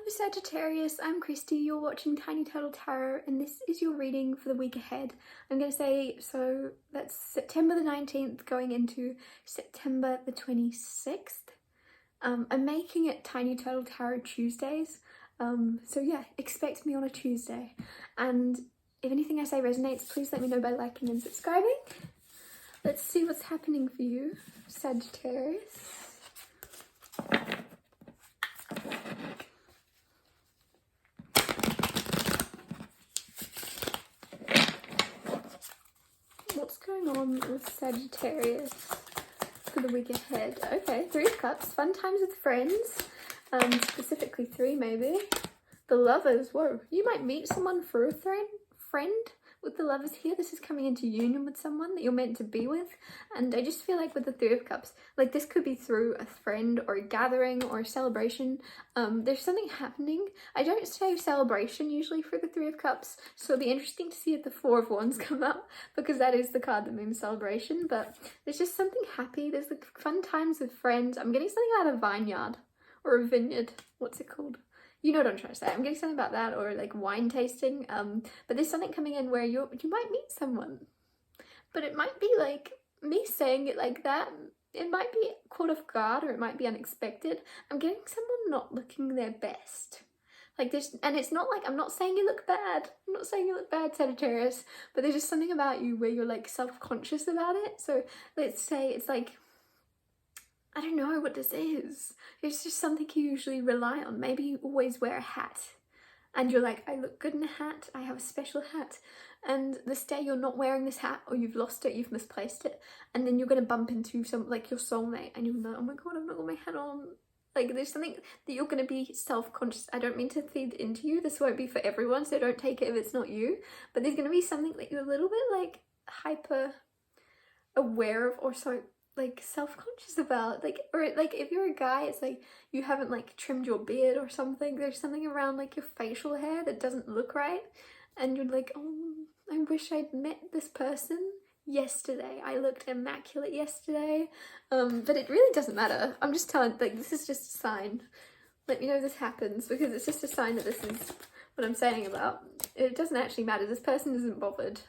Sagittarius, I'm Christy, you're watching Tiny Turtle Tarot, and this is your reading for the week ahead. I'm going to say, so that's September the 19th going into September the 26th. I'm making it Tiny Turtle Tarot Tuesdays, so yeah, expect me on a Tuesday. And if anything I say resonates, please let me know by liking and subscribing. Let's see what's happening for you, Sagittarius. What's going on with Sagittarius for the week ahead? Okay, Three of Cups, fun times with friends, specifically three maybe. The Lovers, whoa, you might meet someone through a friend with the Lovers here. This is coming into union with someone that you're meant to be with, and I just feel like with the Three of Cups, like this could be through a friend or a gathering or a celebration. There's something happening. I don't say celebration usually for the Three of Cups, so it'll be interesting to see if the Four of Wands come up, because that is the card that means celebration. But there's just something happy. There's like fun times with friends. I'm getting something about a vineyard or a vineyard. What's it called? You know what I'm trying to say. I'm getting something about that, or like wine tasting. But there's something coming in where you might meet someone, but it might be like me saying it like that. It might be caught off guard, or it might be unexpected. I'm getting someone not looking their best, like this, and it's not like I'm not saying you look bad. I'm not saying you look bad, Sagittarius, but there's just something about you where you're like self-conscious about it. So let's say it's like, I don't know what this is. It's just something you usually rely on. Maybe you always wear a hat and you're like, I look good in a hat, I have a special hat. And this day you're not wearing this hat, or you've lost it, you've misplaced it. And then you're going to bump into some, like your soulmate, and you're like, oh my God, I've not got my hat on. Like there's something that you're going to be self-conscious. I don't mean to feed into you. This won't be for everyone, so don't take it if it's not you. But there's going to be something that you're a little bit like hyper aware of, or so like self-conscious about, like, or like if you're a guy, it's like you haven't like trimmed your beard or something. There's something around like your facial hair that doesn't look right, and you're like, oh, I wish I'd met this person yesterday. I looked immaculate yesterday. But it really doesn't matter. I'm just telling, like, this is just a sign. Let me know this happens, because it's just a sign that this is what I'm saying about. It doesn't actually matter. This person isn't bothered.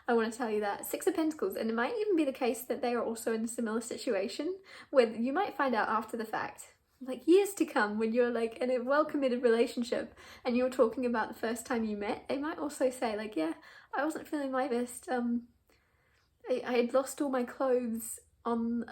I want to tell you that. Six of Pentacles, and it might even be the case that they are also in a similar situation, where you might find out after the fact, like years to come, when you're like in a well-committed relationship and you're talking about the first time you met. They might also say like, yeah, I wasn't feeling my best. I had lost all my clothes on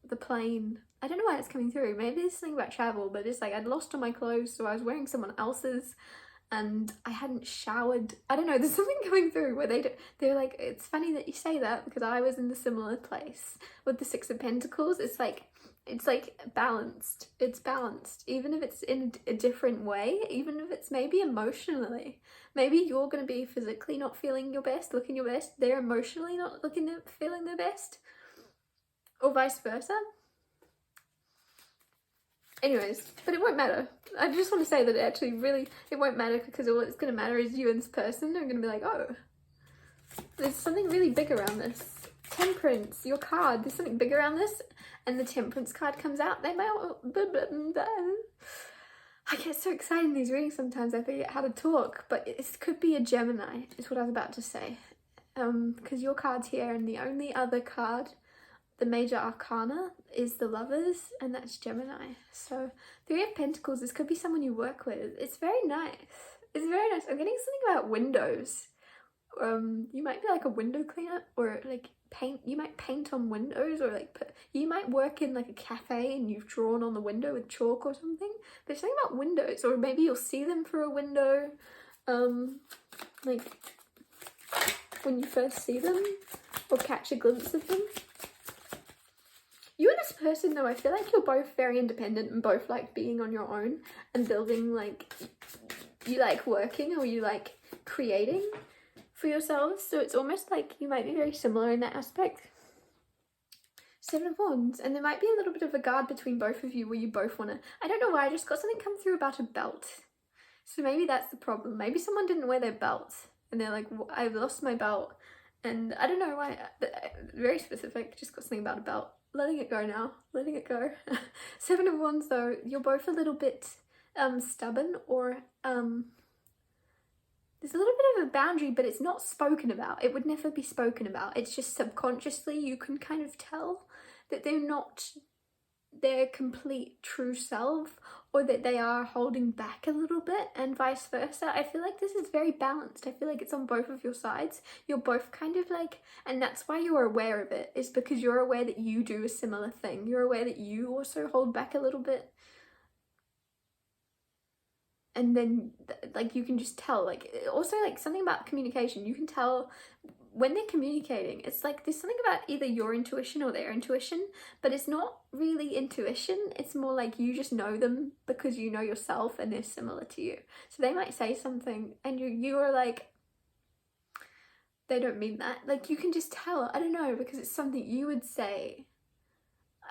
the plane. I don't know why it's coming through. Maybe it's something about travel, but it's like I'd lost all my clothes, so I was wearing someone else's, and I hadn't showered. I don't know, there's something coming through where they're like, it's funny that you say that, because I was in the similar place with the Six of Pentacles. It's like balanced. It's balanced, even if it's in a different way, even if it's maybe emotionally. Maybe you're going to be physically not feeling your best, looking your best. They're emotionally not feeling their best, or vice versa. Anyways, but it won't matter. I just want to say that actually really, it won't matter, because all it's going to matter is you and this person are going to be like, oh, there's something really big around this. Temperance, your card, there's something big around this, and the Temperance card comes out. They might, I get so excited in these readings sometimes, I forget how to talk, but it could be a Gemini, is what I was about to say. Because your card's here, and the only other card, the major arcana, is the Lovers, and that's Gemini. So Three of Pentacles, this could be someone you work with. It's very nice. It's very nice. I'm getting something about windows. You might be like a window cleaner, or like paint. You might paint on windows, or like you might work in like a cafe and you've drawn on the window with chalk or something. There's something about windows, or maybe you'll see them through a window, like when you first see them, or catch a glimpse of them. You and this person, though, I feel like you're both very independent and both like being on your own and building, like, you like working, or you like creating for yourselves. So it's almost like you might be very similar in that aspect. Seven of Wands, and there might be a little bit of a guard between both of you, where you both want to, I don't know why, I just got something come through about a belt. So maybe that's the problem. Maybe someone didn't wear their belt and they're like, I've lost my belt, and I don't know why. Very specific, just got something about a belt. Letting it go now, letting it go. Seven of Wands, though, you're both a little bit stubborn, or there's a little bit of a boundary, but it's not spoken about. It would never be spoken about. It's just subconsciously you can kind of tell that they're not their complete true self, or that they are holding back a little bit, and vice versa. I feel like this is very balanced. I feel like it's on both of your sides. You're both kind of like, and that's why you're aware of it, is because you're aware that you do a similar thing. You're aware that you also hold back a little bit. And then like you can just tell, like, also like something about communication, you can tell when they're communicating. It's like there's something about either your intuition or their intuition, but it's not really intuition. It's more like you just know them because you know yourself and they're similar to you. So they might say something and you are like, they don't mean that. Like you can just tell. I don't know, because it's something you would say.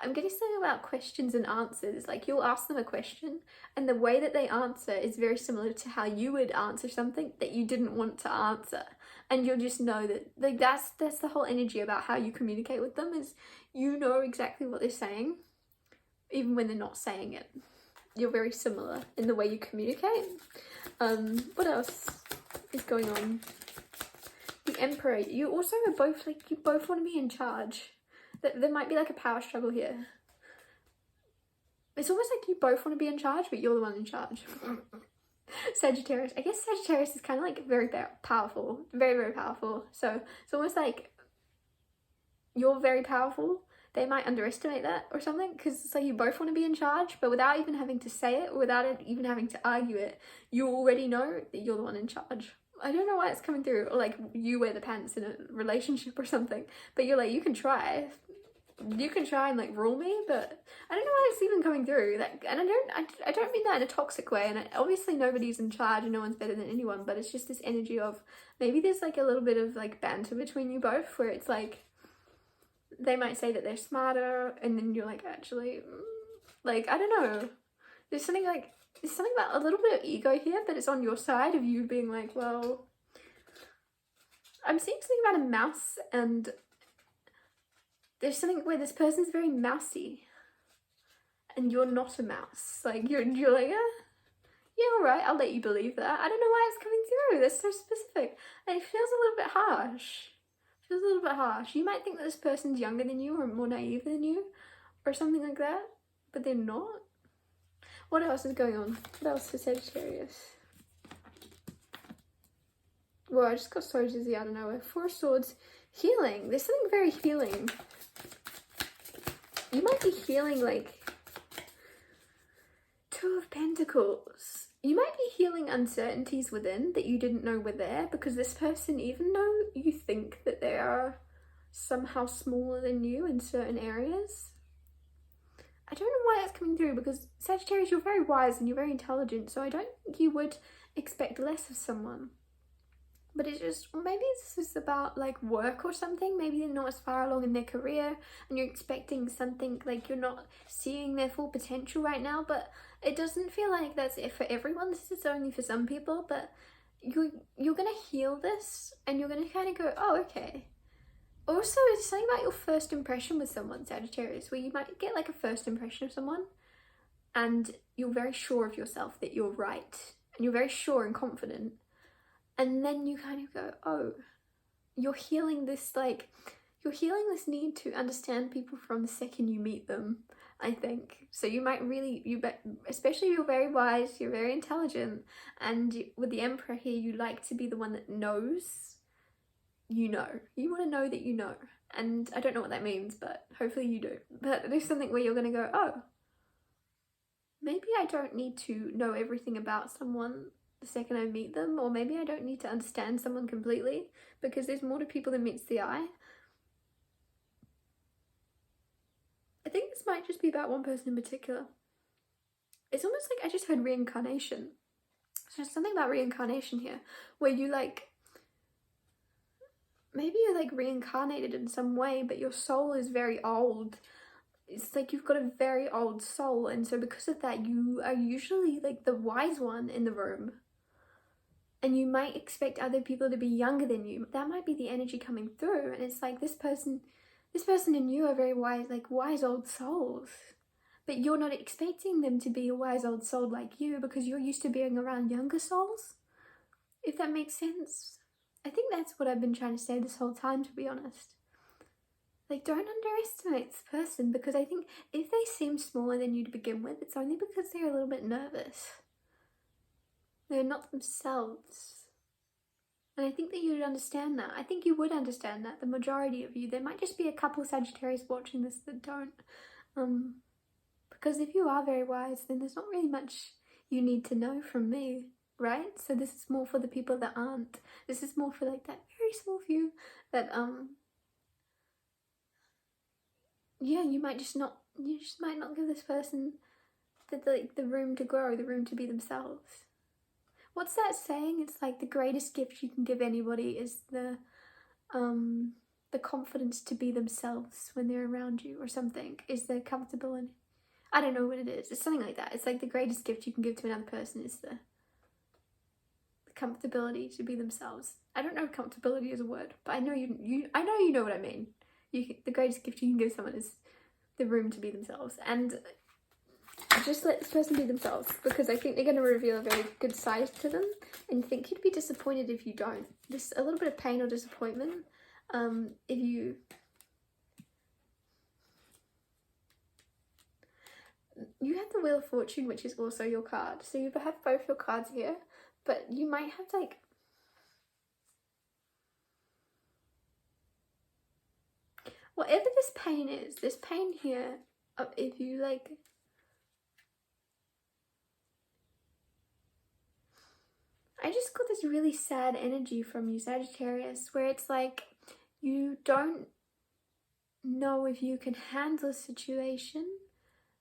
I'm getting something about questions and answers. Like you'll ask them a question and the way that they answer is very similar to how you would answer something that you didn't want to answer. And you'll just know that, like, that's the whole energy about how you communicate with them, is you know exactly what they're saying, even when they're not saying it. You're very similar in the way you communicate. What else is going on? The Emperor. You also are both like, you both want to be in charge. There might be like a power struggle here. It's almost like you both want to be in charge, but you're the one in charge. Sagittarius. I guess Sagittarius is kind of like very powerful. Very, very powerful. So it's almost like you're very powerful. They might underestimate that or something, because it's like you both want to be in charge, but without even having to say it, or without it even having to argue it, you already know that you're the one in charge. I don't know why it's coming through, or like you wear the pants in a relationship or something, but you're like, you can try and like rule me, but I don't know why it's even coming through. Like, and I don't mean that in a toxic way, and obviously nobody's in charge and no one's better than anyone, but it's just this energy of maybe there's like a little bit of like banter between you both, where it's like they might say that they're smarter, and then you're like, actually, like, I don't know, there's something about a little bit of ego here, but it's on your side of you being like, well, I'm seeing something about a mouse, and there's something where this person's very mousy and you're not a mouse. Like you're like, yeah, all right, I'll let you believe that. I don't know why it's coming through. That's so specific. And it feels a little bit harsh. You might think that this person's younger than you or more naive than you or something like that, but they're not. What else is going on? What else for Sagittarius? Well, I just got so dizzy out of nowhere. Four of Swords. Healing. There's something very healing. You might be healing like Two of Pentacles. You might be healing uncertainties within that you didn't know were there, because this person, even though you think that they are somehow smaller than you in certain areas, I don't know why it's coming through, because Sagittarius, you're very wise and you're very intelligent, so I don't think you would expect less of someone. But it's just, well, maybe this is about like work or something. Maybe they're not as far along in their career and you're expecting something, like you're not seeing their full potential right now. But it doesn't feel like that's it for everyone. This is only for some people, but you're gonna heal this and you're gonna kind of go, oh, okay. Also, it's something about your first impression with someone, Sagittarius, where you might get like a first impression of someone and you're very sure of yourself that you're right and you're very sure and confident. And then you kind of go, oh, you're healing this need to understand people from the second you meet them, I think. So you might really, especially you're very wise, you're very intelligent, and with the Emperor here, you like to be the one that knows, you know. You want to know that you know. And I don't know what that means, but hopefully you do. But there's something where you're going to go, oh, maybe I don't need to know everything about someone the second I meet them, or maybe I don't need to understand someone completely, because there's more to people than meets the eye. I think this might just be about one person in particular. It's almost like I just heard reincarnation. So there's something about reincarnation here, where you like, maybe you're like reincarnated in some way, but your soul is very old. It's like you've got a very old soul, and so because of that, you are usually like the wise one in the room. And you might expect other people to be younger than you. That might be the energy coming through. And it's like this person and you are very wise, like wise old souls. but you're not expecting them to be a wise old soul like you because you're used to being around younger souls, if that makes sense. I think that's what I've been trying to say this whole time, to be honest. Like, don't underestimate this person, because I think if they seem smaller than you to begin with, it's only because they're a little bit nervous. They're not themselves. And I think that you would understand that. I think you would understand that, the majority of you. There might just be a couple Sagittarius watching this that don't. Because if you are very wise, then there's not really much you need to know from me, right? So this is more for the people that aren't. This is more for like that very small few that yeah, you just might not give this person the room to grow, the room to be themselves. What's that saying? It's like the greatest gift you can give anybody is the confidence to be themselves when they're around you, or something. Is the comfortability. I don't know what it is. It's something like that. It's like the greatest gift you can give to another person is the comfortability to be themselves. I don't know if comfortability is a word, but I know you know what I mean. The greatest gift you can give someone is the room to be themselves, and just let this person be themselves, because I think they're going to reveal a very good side to them, and think you'd be disappointed if you don't. There's a little bit of pain or disappointment if you have the Wheel of Fortune, which is also your card. So you have both your cards here, but you might have like whatever this pain is, this pain here, if you like, I just got this really sad energy from you, Sagittarius, where it's like you don't know if you can handle a situation,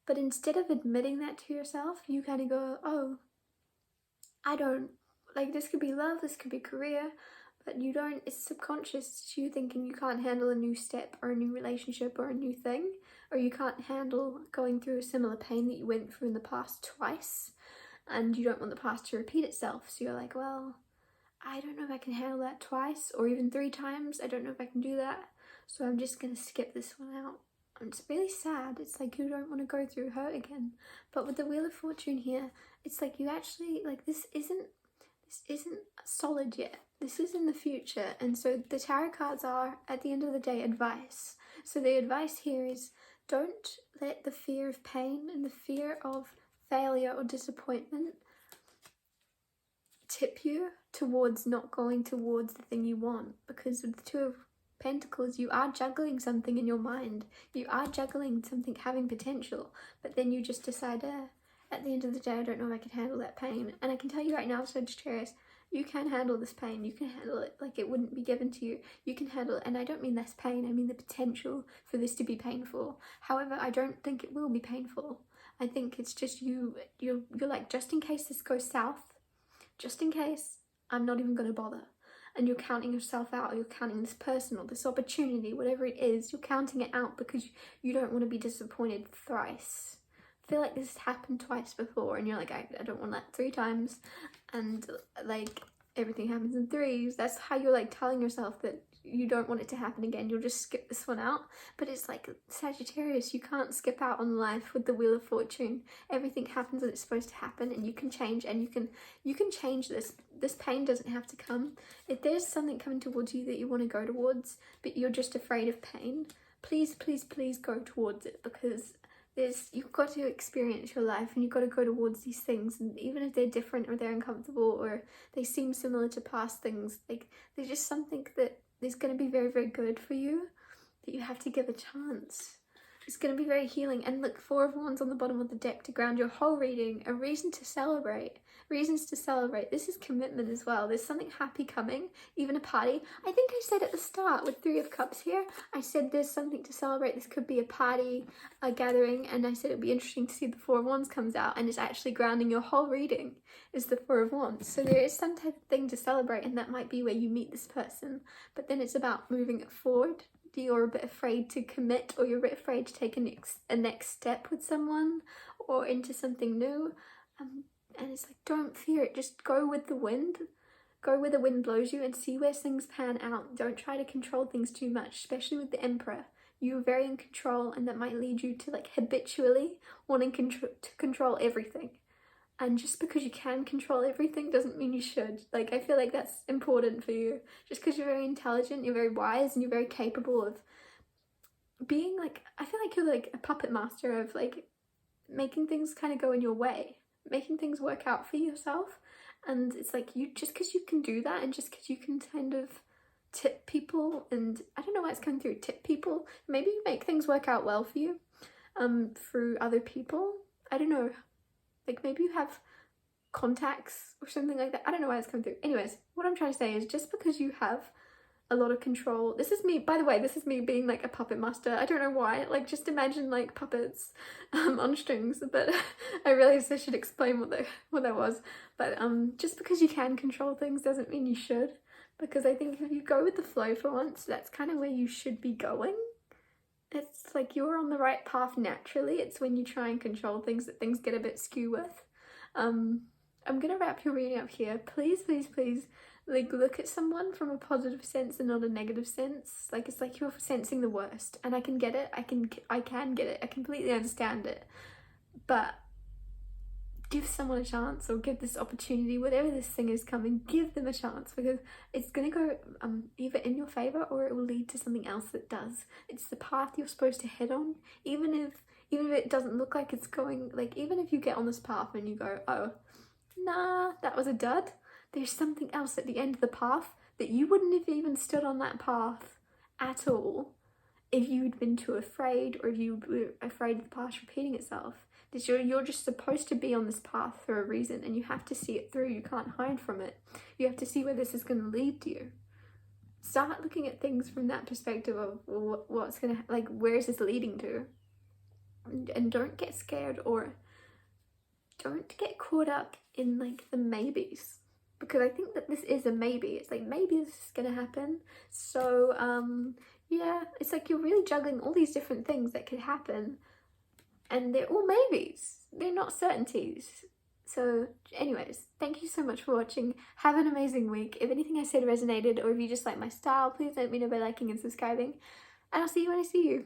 but instead of admitting that to yourself, you kind of go, oh, I don't, like, this could be love, this could be career, but you don't, it's subconscious. It's you thinking you can't handle a new step or a new relationship or a new thing, or you can't handle going through a similar pain that you went through in the past twice, and you don't want the past to repeat itself. So you're like, well, I don't know if I can handle that twice or even 3 times. I don't know if I can do that. So I'm just going to skip this one out. And it's really sad. It's like you don't want to go through hurt again. But with the Wheel of Fortune here, it's like you actually, like, this isn't solid yet. This is in the future. And so the tarot cards are, at the end of the day, advice. So the advice here is, don't let the fear of pain and the fear of failure or disappointment tip you towards not going towards the thing you want. Because with the Two of Pentacles, you are juggling something in your mind. You are juggling something having potential, but then you just decide, at the end of the day, I don't know if I can handle that pain. And I can tell you right now, Sagittarius, you can handle this pain. You can handle it. Like, it wouldn't be given to you. You can handle it. And I don't mean less pain. I mean the potential for this to be painful. However, I don't think it will be painful. I think it's just you're like, just in case this goes south, just in case, I'm not even going to bother. And you're counting yourself out, or you're counting this person or this opportunity, whatever it is, you're counting it out because you don't want to be disappointed thrice. I feel like this has happened twice before, and you're like, I don't want that 3 times, and like everything happens in 3s. That's how you're like telling yourself that you don't want it to happen again. You'll just skip this one out. But it's like, Sagittarius, you can't skip out on life with the Wheel of Fortune. Everything happens when it's supposed to happen, and you can change, and you can change this. This pain doesn't have to come. If there's something coming towards you that you want to go towards, but you're just afraid of pain, please, please, please go towards it, because you've got to experience your life, and you've got to go towards these things. And even if they're different, or they're uncomfortable, or they seem similar to past things, like, there's just something that is going to be very, very good for you, that you have to give a chance. It's going to be very healing. And look, 4 of Wands on the bottom of the deck to ground your whole reading. A reason to celebrate. Reasons to celebrate. This is commitment as well. There's something happy coming. Even a party. I think I said at the start with 3 of Cups here, I said there's something to celebrate. This could be a party, a gathering. And I said it'd be interesting to see the 4 of Wands comes out. And it's actually grounding your whole reading is the 4 of Wands. So there is some type of thing to celebrate. And that might be where you meet this person. But then it's about moving it forward. You're a bit afraid to commit, or you're a bit afraid to take a next step with someone or into something new, and it's like, don't fear it, just go with the wind, go where the wind blows you, and see where things pan out. Don't try to control things too much, especially with the Emperor. you're very in control, and that might lead you to like habitually wanting to control everything. And just because you can control everything doesn't mean you should. Like, I feel like that's important for you. Just because you're very intelligent, you're very wise, and you're very capable of being like, I feel like you're like a puppet master of like making things kind of go in your way, making things work out for yourself. And it's like, you, just because you can do that, and just because you can kind of tip people, and I don't know why it's coming through, tip people, maybe you make things work out well for you through other people. I don't know, like maybe you have contacts or something like that. I don't know why it's coming through. Anyways, what I'm trying to say is, just because you have a lot of control, this is me, by the way, this is me being like a puppet master. I don't know why, like just imagine like puppets on strings, but I realized I should explain what that was. But just because you can control things doesn't mean you should, because I think if you go with the flow for once, that's kind of where you should be going. It's like you're on the right path naturally. It's when you try and control things that things get a bit skew with. I'm gonna wrap your reading up here. Please, please, please, like look at someone from a positive sense and not a negative sense. Like, it's like you're sensing the worst, and I can get it. I can get it. I completely understand it. But give someone a chance, or give this opportunity, whatever this thing is coming, give them a chance, because it's gonna go either in your favor or it will lead to something else that does. It's the path you're supposed to head on, even if it doesn't look like it's going, like even if you get on this path and you go, oh nah, that was a dud, there's something else at the end of the path that you wouldn't have even stood on that path at all if you'd been too afraid, or if you were afraid of the past repeating itself. That you're just supposed to be on this path for a reason, and you have to see it through. You can't hide from it. You have to see where this is going to lead you. Start looking at things from that perspective of what's going to, like, where is this leading to? And don't get scared, or don't get caught up in like the maybes, because I think that this is a maybe. It's like, maybe this is going to happen. So yeah, it's like you're really juggling all these different things that could happen, and they're all maybes, they're not certainties. So anyways, thank you so much for watching. Have an amazing week. If anything I said resonated, or if you just like my style, please let me know by liking and subscribing, and I'll see you when I see you.